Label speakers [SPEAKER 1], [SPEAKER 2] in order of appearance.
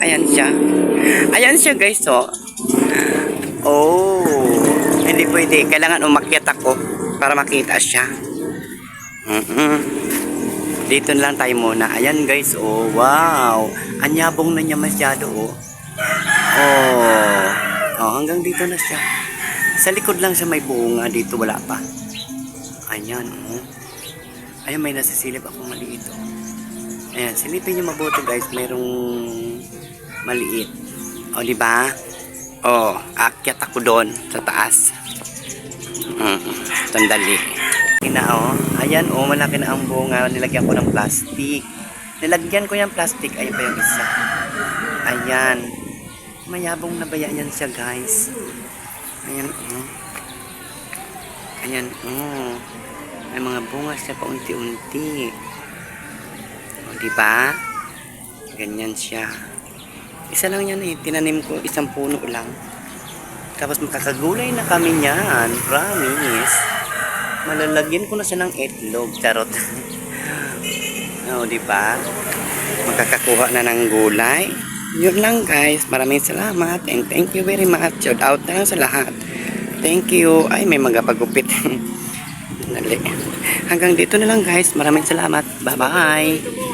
[SPEAKER 1] Ayan siya. Ayan siya guys, oh. Oh. Hindi pwede. Kailangan umakyat ako para makita siya. Dito na lang tayo muna. Ayan guys, oh. Wow. Anyabong na niya masyado, oh. Oh. Oh, hanggang dito na siya. Sa likod lang siya may bunga. Dito wala pa. Ayan, oh. Ayan, may nasisilip akong maliit, oh. Ayan, silipin niyo mabuti guys. Mayroong maliit. O, di ba? O, akyat ako doon sa taas. Sandali. O. Ayan, o, malaki na ang bunga. Nilagyan ko ng plastic. Nilagyan ko yung plastic. Ayun pa yung isa. Ayan. Mayabong na baya yan siya, guys. Ayan, o. Ayan, o. May mga bunga siya pa unti-unti. O, di ba? Ganyan siya. Isa lang yan eh. Tinanim ko isang puno lang. Tapos makakagulay na kami niyan. Promise. Malalagyan ko na siya ng itlog. Charot. O, di ba? Makakakuha na ng gulay. Yun lang guys. Maraming salamat. And thank you very much. Shout out na lang sa lahat. Thank you. Ay, may magapagupit. Dali. Hanggang dito na lang guys. Maraming salamat. Bye-bye.